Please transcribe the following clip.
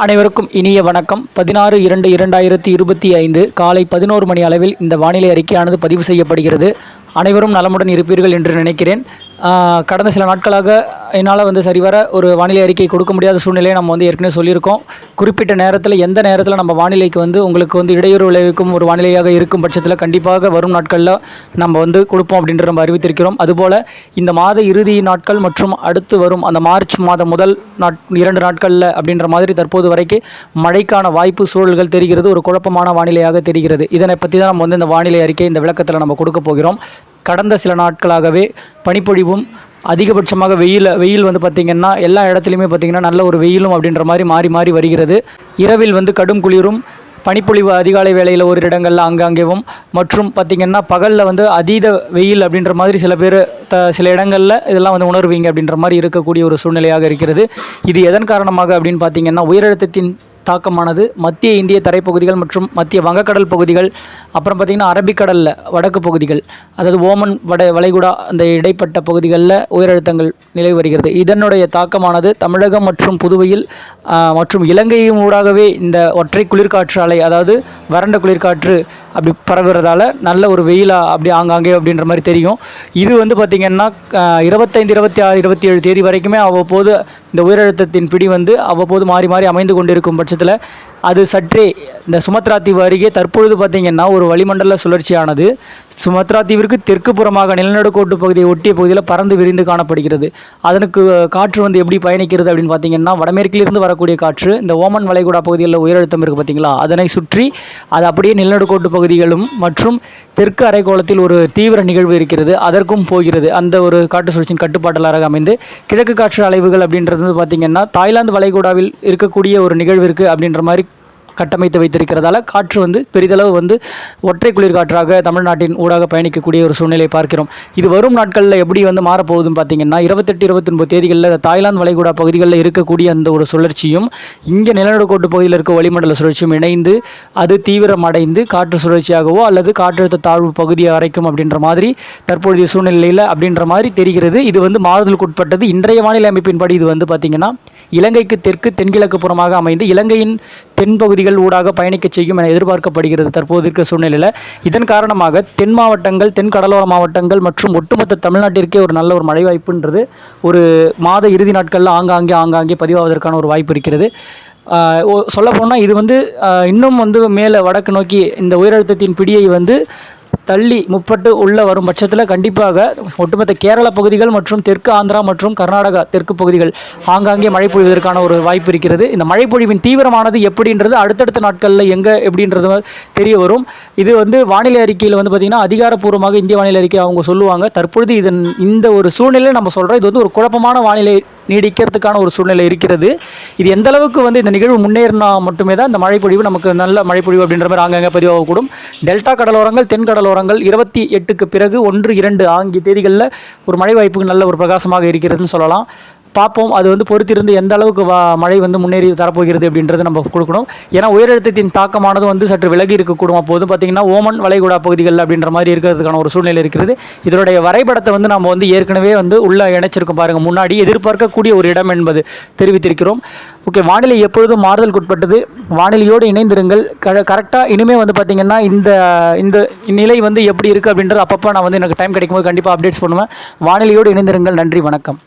அனைவருக்கும் இனிய வணக்கம். 16/2/2025 காலை 11 மணி அளவில் இந்த வானிலை அறிக்கையானது பதிவு செய்யப்படுகிறது. அனைவரும் நலமுடன் இருப்பீர்கள் என்று நினைக்கிறேன். கடந்த சில நாட்களாக என்னால் சரிவர ஒரு வானிலை அறிக்கை கொடுக்க முடியாத சூழ்நிலையை நம்ம ஏற்கனவே சொல்லியிருக்கோம். குறிப்பிட்ட நேரத்தில் எந்த நேரத்தில் நம்ம வானிலைக்கு உங்களுக்கு இடையூறு விளைவிக்கும் ஒரு வானிலையாக இருக்கும் பட்சத்தில் கண்டிப்பாக வரும் நாட்களில் நம்ம கொடுப்போம் அப்படின்ற நம்ம அறிவித்திருக்கிறோம். அதுபோல் இந்த மாத இறுதி நாட்கள் மற்றும் அடுத்து வரும் அந்த மார்ச் மாதம் முதல் 2 நாட்களில் அப்படின்ற மாதிரி தற்போது வரைக்கும் மழைக்கான வாய்ப்பு சூழல்கள் தெரிகிறது. ஒரு குழப்பமான வானிலையாக தெரிகிறது. இதனை பற்றி தான் நம்ம இந்த வானிலை அறிக்கை இந்த விளக்கத்தில் நம்ம கொடுக்க போகிறோம். கடந்த சில நாட்களாகவே பனிப்பொழிவும் அதிகபட்சமாக வெயில் பார்த்திங்கன்னா எல்லா இடத்துலையுமே பார்த்திங்கன்னா நல்ல ஒரு வெயிலும் அப்படின்ற மாதிரி மாறி மாறி வருகிறது. இரவில் கடும் குளிரும் பனிப்பொழிவு அதிகாலை வேளையில் ஒரு இடங்களில் ஆங்காங்கேவும் மற்றும் பார்த்திங்கன்னா பகலில் அதீத வெயில் அப்படின்ற மாதிரி சில பேர் சில இடங்களில் இதெல்லாம் உணர்வீங்க அப்படின்ற மாதிரி இருக்கக்கூடிய ஒரு சூழ்நிலையாக இருக்கிறது. இது எதன் காரணமாக அப்படின்னு பார்த்திங்கன்னா உயரழுத்தத்தின் தாக்கமானது மத்திய இந்திய தரைப்பகுதிகள் மற்றும் மத்திய வங்கக்கடல் பகுதிகள், அப்புறம் பார்த்திங்கன்னா அரபிக்கடலில் வடக்கு பகுதிகள், அதாவது ஓமன் வளைகுடா அந்த இடைப்பட்ட பகுதிகளில் உயரழுத்தங்கள் நிலவி வருகிறது. இதனுடைய தாக்கமானது தமிழகம் மற்றும் புதுவையில் மற்றும் இலங்கையும் ஊடாகவே இந்த ஒற்றை குளிர்காற்று அலை, அதாவது வறண்ட குளிர்காற்று அப்படி பரவுறதால நல்ல ஒரு வெயிலாக அப்படி ஆங்காங்கே அப்படின்ற மாதிரி தெரியும். இது பார்த்திங்கன்னா 25, 26, 27 தேதி வரைக்குமே அவ்வப்போது இந்த உயரழுத்தத்தின் பிடி அவ்வப்போது மாறி மாறி அமைந்து கொண்டிருக்கும் பட்சத்தில் அது சற்றே இந்த சுமத்ரா தீவு அருகே தற்பொழுது பார்த்திங்கன்னா ஒரு வளிமண்டல சுழற்சியானது சுமத்ரா தீவிற்கு தெற்கு புறமாக நிலநடுக்கோட்டு பகுதியை ஒட்டிய பகுதியில் பறந்து விரிந்து காணப்படுகிறது. அதற்கு காற்று எப்படி பயணிக்கிறது அப்படின்னு பார்த்திங்கன்னா வடமேற்கிலிருந்து வரக்கூடிய காற்று இந்த ஓமன் வளைகுடா பகுதிகளில் உயரழுத்தம் இருக்குது பார்த்திங்களா, அதனை சுற்றி அது அப்படியே நிலநடுக்கோட்டு பகுதிகளும் மற்றும் தெற்கு அரைக்கோளத்தில் ஒரு தீவிர நிகழ்வு இருக்கிறது, அதற்கும் போகிறது. அந்த ஒரு காற்று சுழற்சியின் கட்டுப்பாட்டாளராக அமைந்து கிழக்கு காற்று அலைவுகள் அப்படின்றது பார்த்திங்கன்னா தாய்லாந்து வளைகுடாவில் இருக்கக்கூடிய ஒரு நிகழ்வு இருக்குது அப்படின்ற மாதிரி கட்டமைத்து வைத்திருக்கிறதால காற்று பெரிதளவு ஒற்றை குளிர் காற்றாக தமிழ்நாட்டின் ஊடாக பயணிக்கக்கூடிய ஒரு சூழ்நிலையை பார்க்கிறோம். இது வரும் நாட்களில் எப்படி மாறப்போகுதுன்னு பார்த்தீங்கன்னா 28, 29 தேதிகளில் தாய்லாந்து வளைகுடா பகுதிகளில் இருக்கக்கூடிய அந்த ஒரு சுழற்சியும் இங்கே நிலநடுக்கோட்டு பகுதியில் இருக்க வளிமண்டல சுழற்சியும் இணைந்து அது தீவிரமடைந்து காற்று சுழற்சியாகவோ அல்லது காற்றழுத்த தாழ்வு பகுதியை அரைக்கும் அப்படின்ற மாதிரி தற்பொழுதைய சூழ்நிலையில் அப்படின்ற மாதிரி தெரிகிறது. இது மாறுதலுக்கு உட்பட்டது. இன்றைய வானிலை அமைப்பின்படி இது பார்த்திங்கன்னா இலங்கைக்கு தெற்கு தென்கிழக்கு புறமாக அமைந்து இலங்கையின் தென்பகுதிகள் ஊடாக பயணிக்க செய்யும் என எதிர்பார்க்கப்படுகிறது தற்போது இருக்கிற சூழ்நிலையில். இதன் காரணமாக தென் மாவட்டங்கள், தென் கடலோர மாவட்டங்கள் மற்றும் ஒட்டுமொத்த தமிழ்நாட்டிற்கே ஒரு நல்ல ஒரு மழை வாய்ப்புன்றது ஒரு மாத இறுதி நாட்களில் ஆங்காங்கே பதிவாவதற்கான ஒரு வாய்ப்பு இருக்கிறது. சொல்லப்போனால் இது இன்னும் மேலே வடக்கு நோக்கி இந்த உயரழுத்தத்தின் பிடியை தள்ளி முற்பட்டு உள்ளே வரும் பட்சத்தில் கண்டிப்பாக ஒட்டுமொத்த கேரள பகுதிகள் மற்றும் தெற்கு ஆந்திரா மற்றும் கர்நாடகா தெற்கு பகுதிகள் ஆங்காங்கே மழை பொழிவதற்கான ஒரு வாய்ப்பு இருக்கிறது. இந்த மழை பொழிவின் தீவிரமானது எப்படின்றது அடுத்தடுத்த நாட்களில் எங்கே எப்படின்றது தெரிய வரும். இது வானிலை அறிக்கையில் பார்த்திங்கன்னா அதிகாரப்பூர்வமாக இந்திய வானிலை அறிக்கை அவங்க சொல்லுவாங்க. தற்பொழுது இந்த ஒரு சூழ்நிலையில் நம்ம சொல்கிறோம் இது ஒரு குழப்பமான வானிலை நீடிக்கிறதுக்கான ஒரு சூழ்நிலை இருக்கிறது. இது எந்த அளவுக்கு இந்த நிகழ்வு முன்னேறினா மட்டுமே தான் இந்த மழைப்பொழிவு நமக்கு நல்ல மழைப்பொழிவு அப்படின்ற மாதிரி ஆங்காங்கே பதிவாகக்கூடும். டெல்டா கடலோரங்கள், தென் கடலோரங்கள் 28க்கு பிறகு 1, 2 ஆகிய தேதிகளில் ஒரு மழை வாய்ப்புக்கு நல்ல ஒரு பிரகாசமாக இருக்கிறதுன்னு சொல்லலாம். பார்ப்போம் அது பொறுத்திருந்து எந்த அளவுக்கு மழை முன்னேறி தரப்போகிறது அப்படின்றத நம்ம கொடுக்கணும். ஏன்னா உயரழுத்தத்தின் தாக்கமானது சற்று விலகி இருக்கக்கூடும். அப்போது பார்த்திங்கன்னா ஓமன் வளைகுடா பகுதிகள் அப்படின்ற மாதிரி இருக்கிறதுக்கான ஒரு சூழ்நிலை இருக்கிறது. இதனுடைய வரைபடத்தை நம்ம ஏற்கனவே உள்ள இணைச்சிருக்கோம் பாருங்கள். முன்னாடி எதிர்பார்க்கக்கூடிய ஒரு இடம் என்பது தெரிவித்திருக்கிறோம். ஓகே, வானிலை எப்பொழுதும் மாறுதலுக்கு உட்பட்டது. வானிலையோடு இணைந்திருங்கள். கரெக்டாக இனிமேல் பார்த்திங்கன்னா இந்த நிலை எப்படி இருக்குது அப்படின்றது அப்பப்போ நான் எனக்கு டைம் கிடைக்கும்போது கண்டிப்பாக அப்டேட்ஸ் பண்ணுவேன். வானிலையோடு இணைந்திருங்கள். நன்றி, வணக்கம்.